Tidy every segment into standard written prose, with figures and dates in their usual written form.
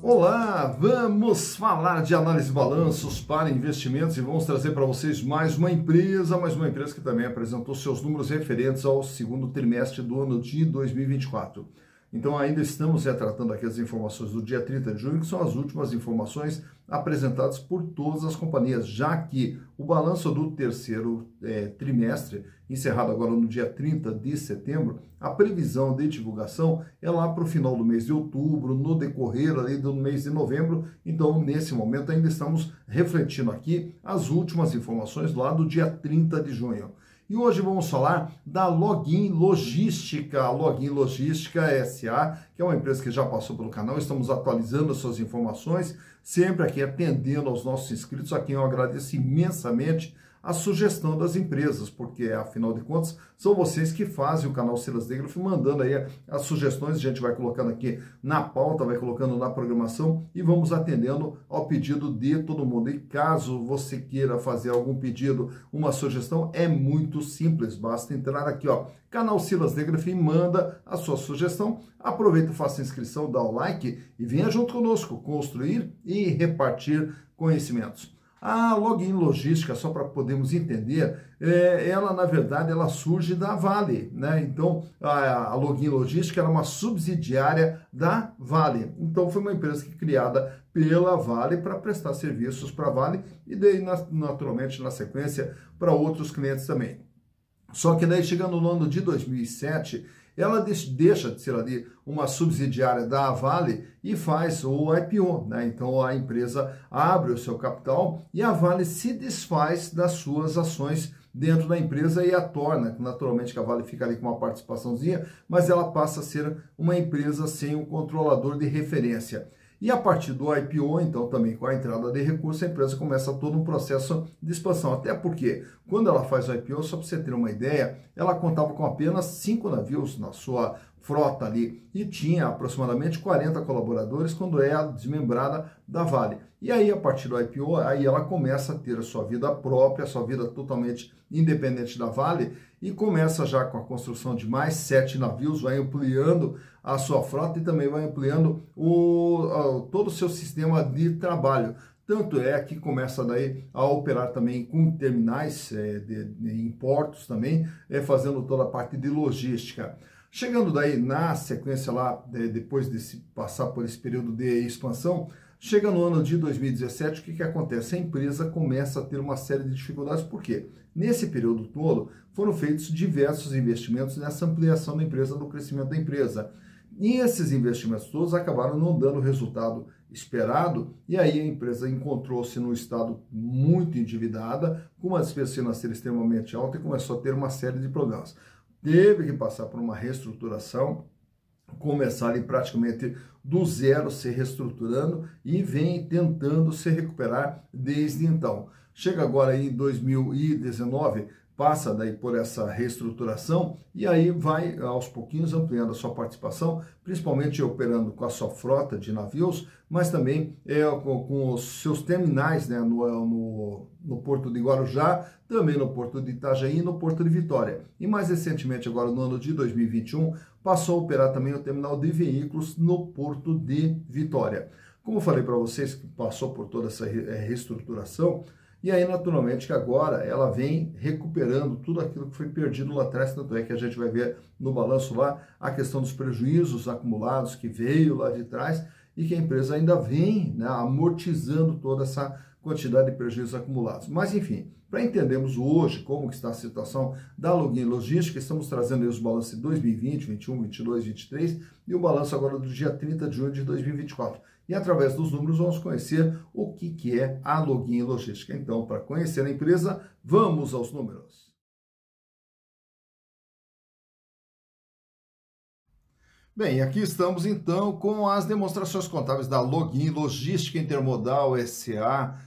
Olá, vamos falar de análise de balanços para investimentos e vamos trazer para vocês mais uma empresa que também apresentou seus números referentes ao segundo trimestre do ano de 2024. Então ainda estamos tratando aqui as informações do dia 30 de junho, que são as últimas informações apresentadas por todas as companhias, já que o balanço do terceiro trimestre, encerrado agora no dia 30 de setembro, a previsão de divulgação é lá para o final do mês de outubro, no decorrer ali do mês de novembro. Então, nesse momento, ainda estamos refletindo aqui as últimas informações lá do dia 30 de junho. E hoje vamos falar da Login Logística, a Login Logística SA, que é uma empresa que já passou pelo canal. Estamos atualizando as suas informações, sempre aqui atendendo aos nossos inscritos, a quem eu agradeço imensamente a sugestão das empresas, porque afinal de contas são vocês que fazem o canal Silas Degraf, mandando aí as sugestões, a gente vai colocando aqui na pauta, vai colocando na programação e vamos atendendo ao pedido de todo mundo. E caso você queira fazer algum pedido, uma sugestão, é muito simples, basta entrar aqui, ó, canal Silas Degraf e manda a sua sugestão, aproveita, faça a inscrição, dá o like e venha junto conosco construir e repartir conhecimentos. A Login Logística, só para podermos entender, ela na verdade ela surge da Vale, né? Então a Login Logística era uma subsidiária da Vale. Então foi uma empresa criada pela Vale para prestar serviços para a Vale e daí naturalmente na sequência para outros clientes também. Só que daí chegando no ano de 2007, ela deixa de ser ali uma subsidiária da Vale e faz o IPO, né? Então a empresa abre o seu capital e a Vale se desfaz das suas ações dentro da empresa e a torna, naturalmente que a Vale fica ali com uma participaçãozinha, mas ela passa a ser uma empresa sem um controlador de referência. E a partir do IPO, então, também com a entrada de recursos, a empresa começa todo um processo de expansão. Até porque, quando ela faz o IPO, só para você ter uma ideia, ela contava com apenas 5 navios na sua frota ali e tinha aproximadamente 40 colaboradores quando é desmembrada da Vale. E aí, a partir do IPO, aí ela começa a ter a sua vida própria, a sua vida totalmente independente da Vale e começa já com a construção de mais 7 navios, vai ampliando a sua frota e também vai ampliando todo o seu sistema de trabalho. Tanto é que começa daí a operar também com terminais em portos também, fazendo toda a parte de logística. Chegando daí na sequência lá, depois de passar por esse período de expansão, chega no ano de 2017, o que acontece? A empresa começa a ter uma série de dificuldades, por quê? Nesse período todo, foram feitos diversos investimentos nessa ampliação da empresa, no crescimento da empresa. E esses investimentos todos acabaram não dando o resultado esperado, e aí a empresa encontrou-se num estado muito endividada, com uma despesa financeira extremamente alta e começou a ter uma série de problemas. Teve que passar por uma reestruturação, começar ali praticamente do zero, se reestruturando e vem tentando se recuperar desde então. Chega agora em 2019, passa daí por essa reestruturação e aí vai aos pouquinhos ampliando a sua participação, principalmente operando com a sua frota de navios, mas também com os seus terminais, né, no Porto de Guarujá, também no Porto de Itajaí e no Porto de Vitória. E mais recentemente, agora no ano de 2021, passou a operar também o terminal de veículos no Porto de Vitória. Como eu falei para vocês, que passou por toda essa reestruturação, e aí, naturalmente, que agora ela vem recuperando tudo aquilo que foi perdido lá atrás, tanto é que a gente vai ver no balanço lá a questão dos prejuízos acumulados que veio lá de trás e que a empresa ainda vem, né, amortizando toda essa quantidade de prejuízos acumulados. Mas, enfim, para entendermos hoje como que está a situação da Login Logística, estamos trazendo aí os balanços de 2020, 21, 22, 23 e o balanço agora do dia 30 de junho de 2024. E através dos números vamos conhecer o que é a Login Logística. Então, para conhecer a empresa, vamos aos números. Bem, aqui estamos então com as demonstrações contábeis da Login Logística Intermodal SA,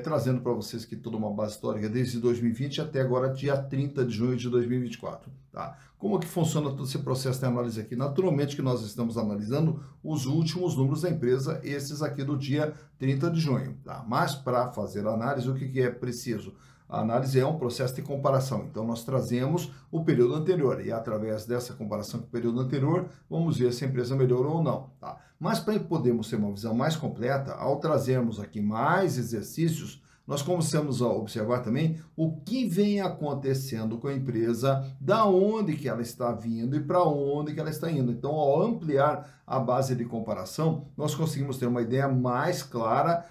trazendo para vocês aqui toda uma base histórica desde 2020 até agora, dia 30 de junho de 2024. Tá? Como que funciona todo esse processo de análise aqui? Naturalmente que nós estamos analisando os últimos números da empresa, esses aqui do dia 30 de junho. Tá? Mas para fazer a análise, o que é preciso? A análise é um processo de comparação, então nós trazemos o período anterior e através dessa comparação com o período anterior, vamos ver se a empresa melhorou ou não. Tá? Mas para podermos ter uma visão mais completa, ao trazermos aqui mais exercícios, nós começamos a observar também o que vem acontecendo com a empresa, da onde que ela está vindo e para onde que ela está indo. Então, ao ampliar a base de comparação, nós conseguimos ter uma ideia mais clara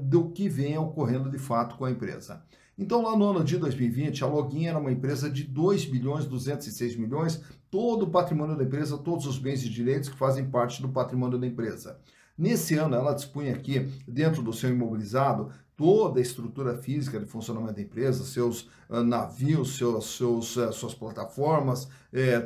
do que vem ocorrendo de fato com a empresa. Então, lá no ano de 2020, a Login era uma empresa de 2.206 milhões, todo o patrimônio da empresa, todos os bens e direitos que fazem parte do patrimônio da empresa. Nesse ano, ela dispunha aqui, dentro do seu imobilizado, toda a estrutura física de funcionamento da empresa, seus navios, suas plataformas,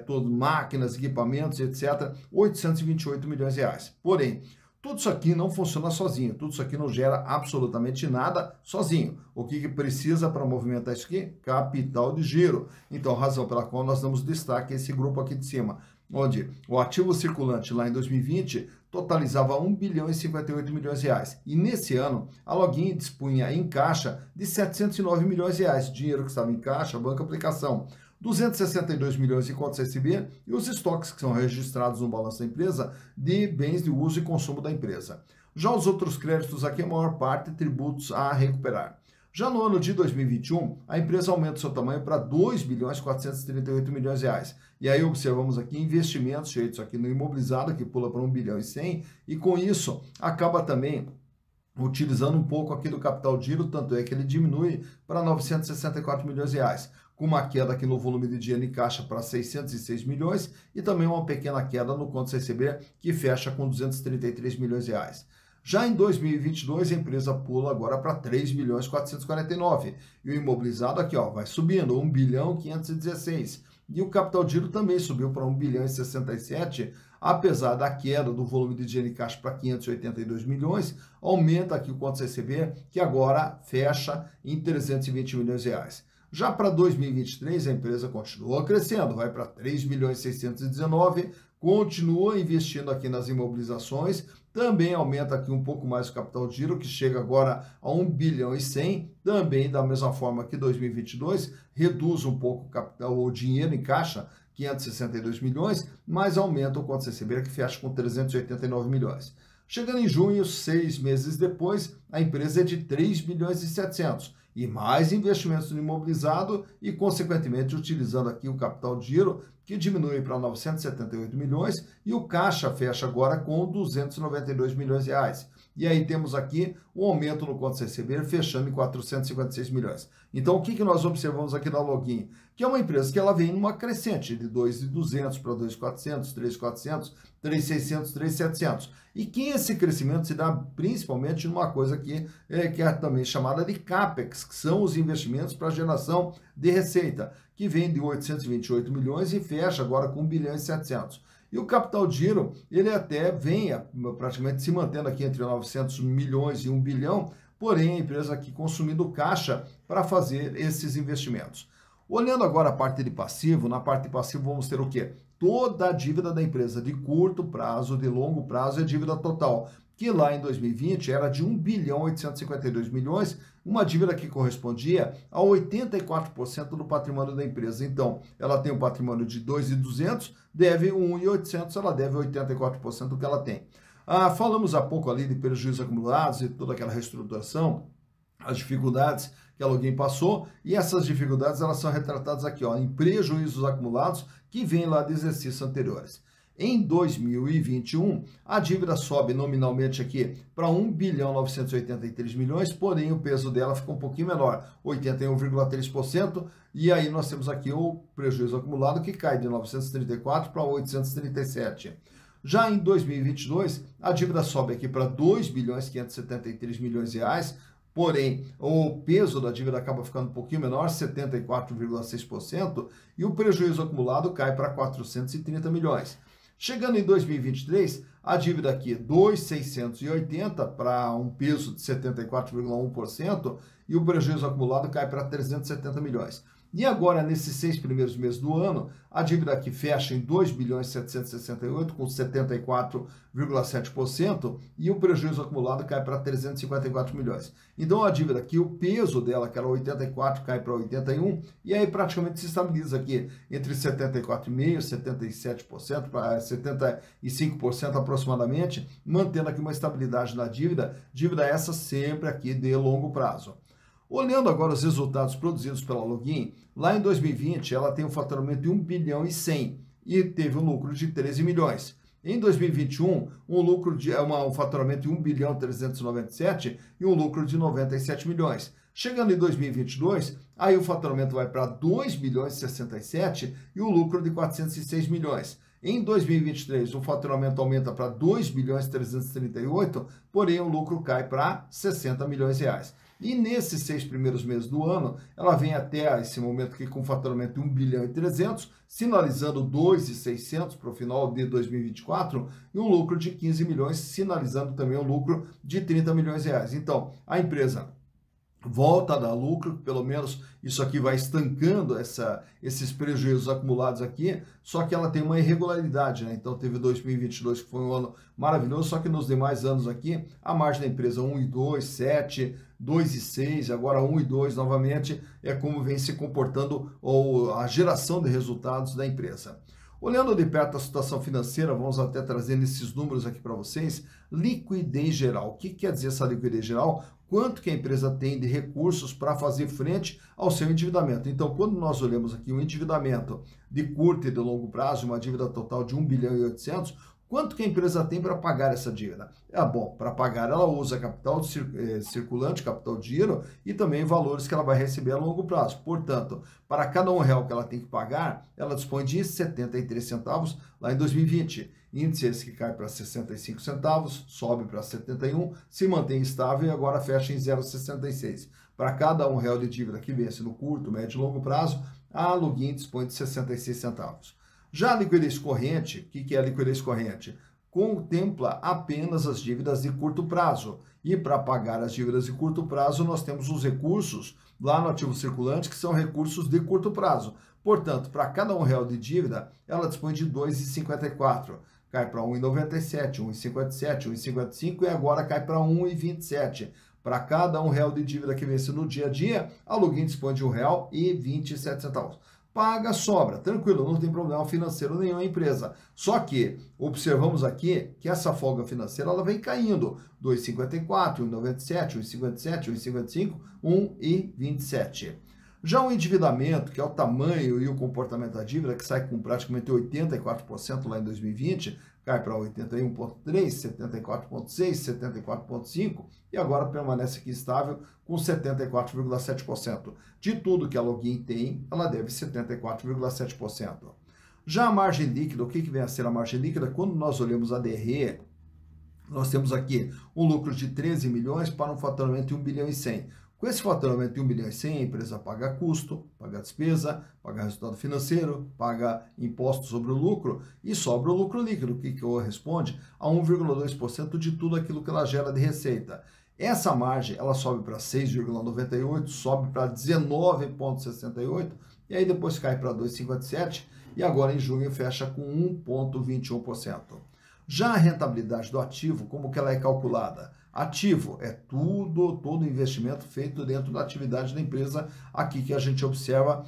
todas máquinas, equipamentos, etc., 828 milhões de reais. Porém, tudo isso aqui não funciona sozinho, tudo isso aqui não gera absolutamente nada sozinho. O que precisa para movimentar isso aqui? Capital de giro. Então, razão pela qual nós damos destaque a esse grupo aqui de cima, onde o ativo circulante lá em 2020 totalizava 1 bilhão e 58 milhões de reais. E nesse ano, a Login dispunha em caixa de 709 milhões de reais, dinheiro que estava em caixa, banco aplicação. 262 milhões em contas receber e os estoques que são registrados no balanço da empresa de bens de uso e consumo da empresa. Já os outros créditos aqui, a maior parte, tributos a recuperar. Já no ano de 2021, a empresa aumenta o seu tamanho para 2 bilhões 438 milhões de reais. E aí observamos aqui investimentos feitos aqui no imobilizado, que pula para 1 bilhão e 100, e com isso acaba também utilizando um pouco aqui do capital de giro, tanto é que ele diminui para 964 milhões de reais, com uma queda aqui no volume de dinheiro em caixa para 606 milhões e também uma pequena queda no contas a receber, que fecha com 233 milhões de reais. Já em 2022, a empresa pula agora para 3 bilhões 449. E o imobilizado aqui, ó, vai subindo, 1 bilhão 516. E o capital de giro também subiu para 1 bilhão e 67, apesar da queda do volume de dinheiro em caixa para 582 milhões, aumenta aqui o contas a receber, que agora fecha em 320 milhões de reais. Já para 2023, a empresa continua crescendo, vai para 3 bilhões 619, continua investindo aqui nas imobilizações, também aumenta aqui um pouco mais o capital de giro, que chega agora a 1 bilhão e 100, também da mesma forma que 2022, reduz um pouco o dinheiro em caixa, 562 milhões, mas aumenta o contas a receber, que fecha com 389 milhões. Chegando em junho, 6 meses depois, a empresa é de 3 bilhões e 700, e mais investimentos no imobilizado e, consequentemente, utilizando aqui o capital de giro, que diminui para 978 milhões, e o caixa fecha agora com 292 milhões de reais. E aí temos aqui um aumento no contas a receber, fechando em 456 milhões. Então, o que nós observamos aqui da Login? Que é uma empresa que ela vem numa crescente de 2.200 para 2.400, 3.400, 3.600, 3.700. E que esse crescimento se dá principalmente numa coisa que é também chamada de CAPEX, que são os investimentos para geração de receita, que vem de 828 milhões e fecha agora com 1 bilhão e 700. E o capital de giro, ele até vem praticamente se mantendo aqui entre 900 milhões e 1 bilhão, porém a empresa aqui consumindo caixa para fazer esses investimentos. Olhando agora a parte de passivo, na parte de passivo vamos ter o quê? Toda a dívida da empresa de curto prazo, de longo prazo, é dívida total, que lá em 2020 era de 1 bilhão 852 milhões, uma dívida que correspondia a 84% do patrimônio da empresa. Então, ela tem um patrimônio de 2.200, deve 1.800, ela deve 84% do que ela tem. Falamos há pouco ali de prejuízos acumulados e toda aquela reestruturação, as dificuldades que a Login passou, e essas dificuldades elas são retratadas aqui, ó, em prejuízos acumulados que vêm lá de exercícios anteriores. Em 2021, a dívida sobe nominalmente aqui para 1 bilhão 983 milhões, porém o peso dela fica um pouquinho menor, 81,3%, e aí nós temos aqui o prejuízo acumulado que cai de 934 para 837. Já em 2022, a dívida sobe aqui para 2 bilhões 573 milhões de reais, porém, o peso da dívida acaba ficando um pouquinho menor, 74,6%, e o prejuízo acumulado cai para 430 milhões. Chegando em 2023, a dívida aqui é 2.680 para um peso de 74,1% e o prejuízo acumulado cai para 370 milhões. E agora, nesses 6 primeiros meses do ano, a dívida aqui fecha em 2.768 com 74,7% e o prejuízo acumulado cai para 354 milhões. Então a dívida aqui, o peso dela, que era 84, cai para 81 e aí praticamente se estabiliza aqui entre 74,5%, 77% para 75% aproximadamente, mantendo aqui uma estabilidade na dívida essa sempre aqui de longo prazo. Olhando agora os resultados produzidos pela Login, lá em 2020 ela tem um faturamento de 1 bilhão e 100 e teve um lucro de 13 milhões. Em 2021, um faturamento de 1 bilhão 397 e um lucro de 97 milhões. Chegando em 2022, aí o faturamento vai para 2 bilhões e 67 e o lucro de 406 milhões. Em 2023, o faturamento aumenta para 2 bilhões 338, porém o lucro cai para 60 milhões de reais. E nesses 6 primeiros meses do ano, ela vem até esse momento aqui com faturamento de 1 bilhão e 300, sinalizando 2.600 para o final de 2024 e um lucro de 15 milhões, sinalizando também um lucro de 30 milhões de reais. Então, a empresa volta a dar lucro, pelo menos isso aqui vai estancando esses prejuízos acumulados aqui, só que ela tem uma irregularidade, né? Então teve 2022 que foi um ano maravilhoso, só que nos demais anos aqui, a margem da empresa 1,2, 7, 2,6, agora 1,2 novamente, é como vem se comportando a geração de resultados da empresa. Olhando de perto a situação financeira, vamos até trazendo esses números aqui para vocês. Liquidez geral. O que quer dizer essa liquidez geral? Quanto que a empresa tem de recursos para fazer frente ao seu endividamento. Então, quando nós olhamos aqui o endividamento de curto e de longo prazo, uma dívida total de 1 bilhão e 800, quanto que a empresa tem para pagar essa dívida? Bom, para pagar ela usa capital circulante, capital de giro e também valores que ela vai receber a longo prazo. Portanto, para cada R$1 que ela tem que pagar, ela dispõe de 73 centavos lá em 2020. Índice esse que cai para 65 centavos, sobe para 71, se mantém estável e agora fecha em 0,66. Para cada R$1 de dívida que vence no curto, médio e longo prazo, a Login dispõe de 66 centavos. Já a liquidez corrente, o que é a liquidez corrente? Contempla apenas as dívidas de curto prazo. E para pagar as dívidas de curto prazo, nós temos os recursos lá no ativo circulante, que são recursos de curto prazo. Portanto, para cada R$1 de dívida, ela dispõe de 2,54. Cai para 1,97, 1,57, 1,55 e agora cai para 1,27. Para cada R$1 de dívida que vence no dia a dia, a Login dispõe de R$1,27. Paga, sobra, tranquilo, não tem problema financeiro nenhum a empresa. Só que observamos aqui que essa folga financeira ela vem caindo, 2,54, 1,97, 1,57, 1,55, 1,27. Já o endividamento, que é o tamanho e o comportamento da dívida, que sai com praticamente 84% lá em 2020, cai para 81,3%, 74,6%, 74,5% e agora permanece aqui estável com 74,7%. De tudo que a Login tem, ela deve 74,7%. Já a margem líquida, o que vem a ser a margem líquida? Quando nós olhamos a DRE, nós temos aqui um lucro de 13 milhões para um faturamento de 1 bilhão e 100. Com esse faturamento de 1 bilhão e 100, a empresa paga custo, paga despesa, paga resultado financeiro, paga imposto sobre o lucro e sobra o lucro líquido, que corresponde a 1,2% de tudo aquilo que ela gera de receita. Essa margem, ela sobe para 6,98, sobe para 19,68 e aí depois cai para 2,57 e agora em junho fecha com 1,21%. Já a rentabilidade do ativo, como que ela é calculada? Ativo é todo investimento feito dentro da atividade da empresa aqui que a gente observa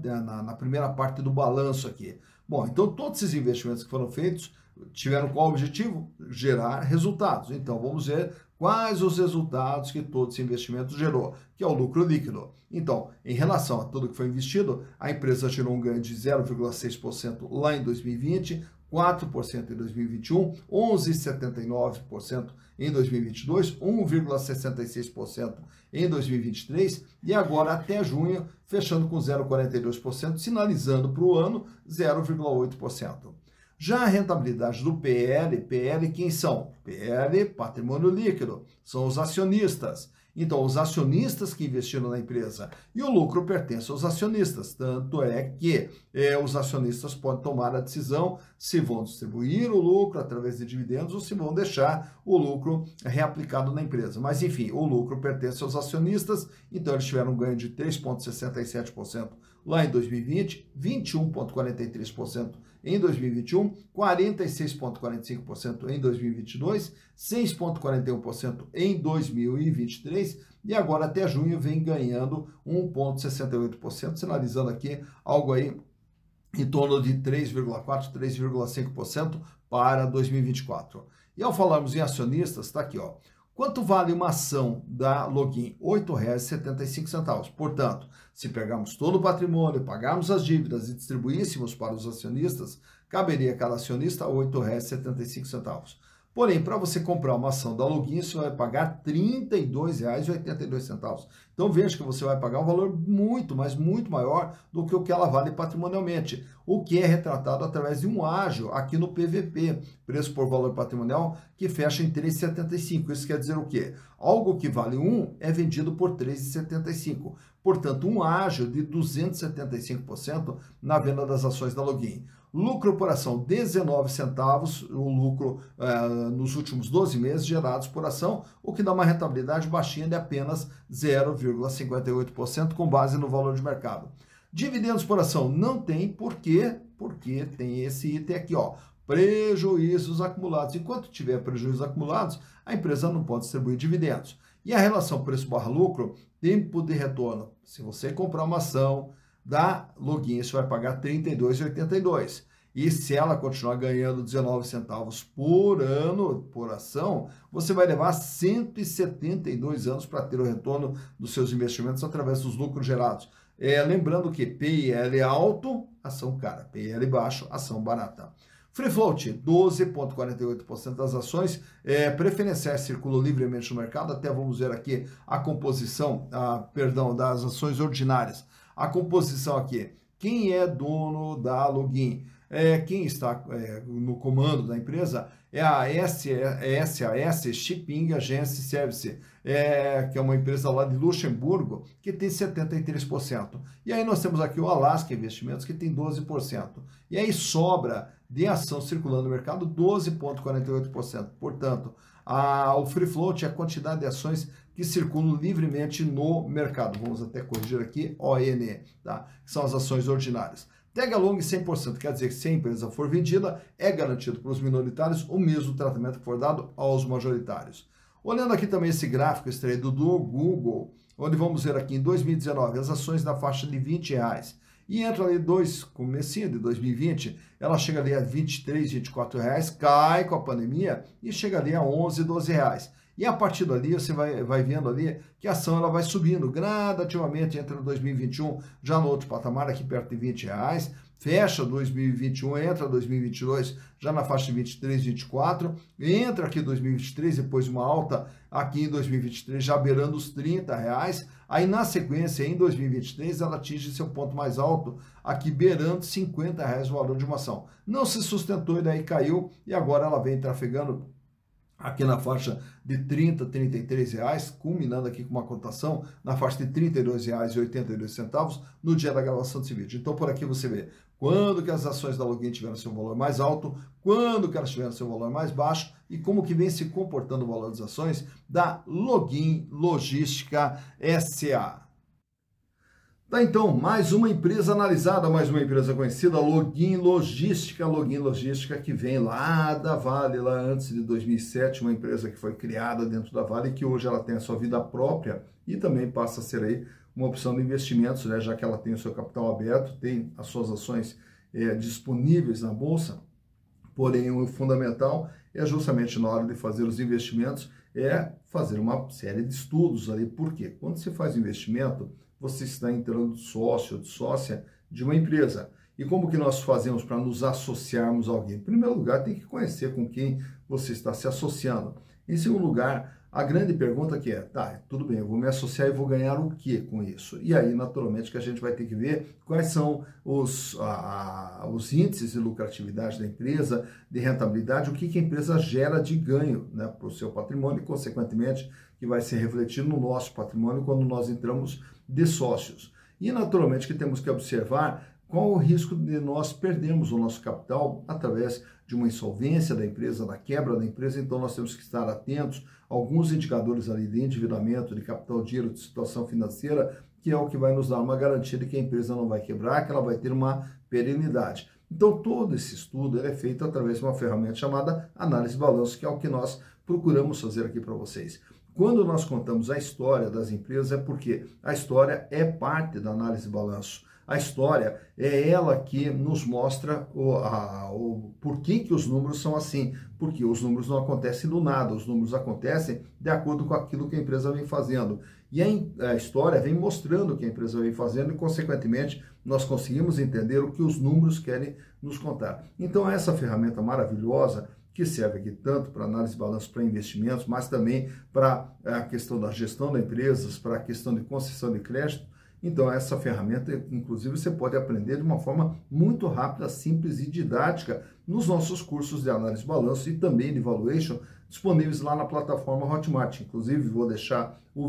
na primeira parte do balanço aqui. Bom, então todos esses investimentos que foram feitos tiveram qual objetivo? Gerar resultados. Então vamos ver quais os resultados que todo esse investimento gerou, que é o lucro líquido. Então, em relação a tudo que foi investido, a empresa gerou um ganho de 0,6% lá em 2020, 4% em 2021, 11,79% em 2022, 1,66% em 2023 e agora até junho fechando com 0,42%, sinalizando para o ano 0,8%. Já a rentabilidade do PL quem são? PL, patrimônio líquido, são os acionistas. Então, os acionistas que investiram na empresa, e o lucro pertence aos acionistas, tanto é que os acionistas podem tomar a decisão se vão distribuir o lucro através de dividendos ou se vão deixar o lucro reaplicado na empresa. Mas, enfim, o lucro pertence aos acionistas, então eles tiveram um ganho de 3,67% lá em 2020, 21,43% em 2021, 46,45% em 2022, 6,41% em 2023 e agora até junho vem ganhando 1,68%, sinalizando aqui algo aí em torno de 3,4%, 3,5% para 2024. E ao falarmos em acionistas, está aqui, ó. Quanto vale uma ação da Login? R$ 8,75. Portanto, se pegarmos todo o patrimônio, pagarmos as dívidas e distribuíssemos para os acionistas, caberia a cada acionista R$ 8,75. Porém, para você comprar uma ação da Login, você vai pagar R$ 32,82. Então veja que você vai pagar um valor muito, mas muito maior do que o que ela vale patrimonialmente, o que é retratado através de um ágio aqui no PVP, preço por valor patrimonial, que fecha em 3,75. Isso quer dizer o quê? Algo que vale 1 é vendido por 3,75. Portanto, um ágio de 275% na venda das ações da Login. Lucro por ação, 19 centavos, o lucro nos últimos 12 meses gerados por ação, o que dá uma rentabilidade baixinha de apenas 0,58% com base no valor de mercado. Dividendos por ação não tem, por quê? Porque tem esse item aqui, ó, prejuízos acumulados. Enquanto tiver prejuízos acumulados, a empresa não pode distribuir dividendos. E a relação preço/lucro, tempo de retorno. Se você comprar uma ação da Login, você vai pagar R$ 32,82. E se ela continuar ganhando 19 centavos por ano, por ação, você vai levar 172 anos para ter o retorno dos seus investimentos através dos lucros gerados. Lembrando que PIL alto, ação cara, PIL baixo, ação barata. Free float, 12,48% das ações preferenciais circulam livremente no mercado. Até vamos ver aqui a composição, das ações ordinárias. A composição aqui, quem é dono da Login? Quem está no comando da empresa é a SAS Shipping Agency Service, que é uma empresa lá de Luxemburgo, que tem 73%. E aí nós temos aqui o Alaska Investimentos, que tem 12%. E aí sobra de ação circulando no mercado 12,48%. Portanto, o free float é a quantidade de ações que circulam livremente no mercado. Vamos até corrigir aqui, ON, tá? Que são as ações ordinárias. Tag along 100%, quer dizer que se a empresa for vendida, é garantido para os minoritários o mesmo tratamento que for dado aos majoritários. Olhando aqui também esse gráfico extraído do Google, onde vamos ver aqui em 2019 as ações na faixa de R$20. E entra ali comecinho de 2020, ela chega ali a R$23, R$24, cai com a pandemia e chega ali a R$11, R$12. E a partir dali você vai vendo ali que a ação ela vai subindo gradativamente, entra no 2021 já no outro patamar, aqui perto de R$20, fecha 2021, entra 2022 já na faixa de 23, 24, entra aqui 2023, depois uma alta aqui em 2023 já beirando os R$30, aí na sequência em 2023 ela atinge seu ponto mais alto, aqui beirando R$50 o valor de uma ação. Não se sustentou e daí caiu e agora ela vem trafegando aqui na faixa de R$30, R$33, culminando aqui com uma cotação na faixa de R$32,82 no dia da gravação desse vídeo. Então, por aqui você vê quando que as ações da Login tiveram seu valor mais alto, quando que elas tiveram seu valor mais baixo e como que vem se comportando o valor das ações da Login Logística SA. Tá, então, mais uma empresa analisada, mais uma empresa conhecida, Login Logística que vem lá da Vale, lá antes de 2007, uma empresa que foi criada dentro da Vale, que hoje ela tem a sua vida própria e também passa a ser aí uma opção de investimentos, né, já que ela tem o seu capital aberto, tem as suas ações disponíveis na Bolsa, porém o fundamental é justamente na hora de fazer os investimentos, fazer uma série de estudos ali. Por quê? Quando se faz investimento, você está entrando sócio ou de sócia de uma empresa. E como que nós fazemos para nos associarmos a alguém? Em primeiro lugar, tem que conhecer com quem você está se associando. Em segundo lugar, a grande pergunta que tudo bem, eu vou me associar e vou ganhar o que com isso? E aí, naturalmente, que a gente vai ter que ver quais são os índices de lucratividade da empresa, de rentabilidade, o que a empresa gera de ganho, né, para o seu patrimônio e, consequentemente, que vai se refletir no nosso patrimônio quando nós entramos de sócios. E naturalmente que temos que observar qual o risco de nós perdermos o nosso capital através de uma insolvência da empresa, da quebra da empresa. Então nós temos que estar atentos a alguns indicadores ali de endividamento, de capital giro, de situação financeira, que é o que vai nos dar uma garantia de que a empresa não vai quebrar, que ela vai ter uma perenidade. Então todo esse estudo é feito através de uma ferramenta chamada análise de balanço, que é o que nós procuramos fazer aqui para vocês. Quando nós contamos a história das empresas é porque a história é parte da análise de balanço. A história é ela que nos mostra o porquê que os números são assim, porque os números não acontecem do nada, os números acontecem de acordo com aquilo que a empresa vem fazendo. E a história vem mostrando o que a empresa vem fazendo e, consequentemente, nós conseguimos entender o que os números querem nos contar. Então, essa ferramenta maravilhosa, que serve aqui tanto para análise de balanço para investimentos, mas também para a questão da gestão das empresas, para a questão de concessão de crédito. Então, essa ferramenta, inclusive, você pode aprender de uma forma muito rápida, simples e didática nos nossos cursos de análise de balanço e também de valuation, disponíveis lá na plataforma Hotmart. Inclusive, vou deixar no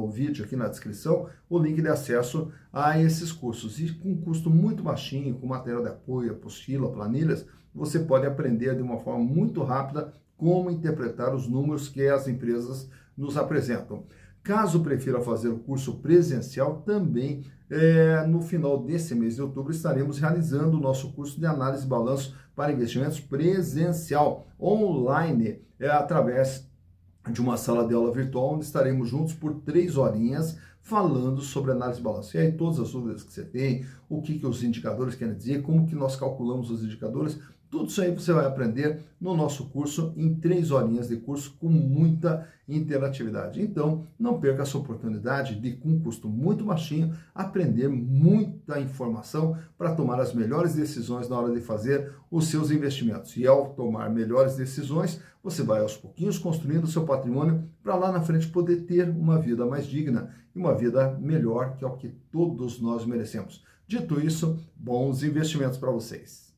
vídeo aqui na descrição o link de acesso a esses cursos. E com um custo muito baixinho, com material de apoio, apostila, planilhas, você pode aprender de uma forma muito rápida como interpretar os números que as empresas nos apresentam. Caso prefira fazer o curso presencial, também no final desse mês de outubro estaremos realizando o nosso curso de análise de balanço para investimentos presencial, online, através de uma sala de aula virtual, onde estaremos juntos por 3 horinhas falando sobre análise de balanço. E aí todas as dúvidas que você tem, o que os indicadores querem dizer, como que nós calculamos os indicadores, tudo isso aí você vai aprender no nosso curso em 3 horinhas de curso com muita interatividade. Então, não perca essa oportunidade de, com um custo muito baixinho, aprender muita informação para tomar as melhores decisões na hora de fazer os seus investimentos. E ao tomar melhores decisões, você vai aos pouquinhos construindo o seu patrimônio para lá na frente poder ter uma vida mais digna e uma vida melhor, que é o que todos nós merecemos. Dito isso, bons investimentos para vocês.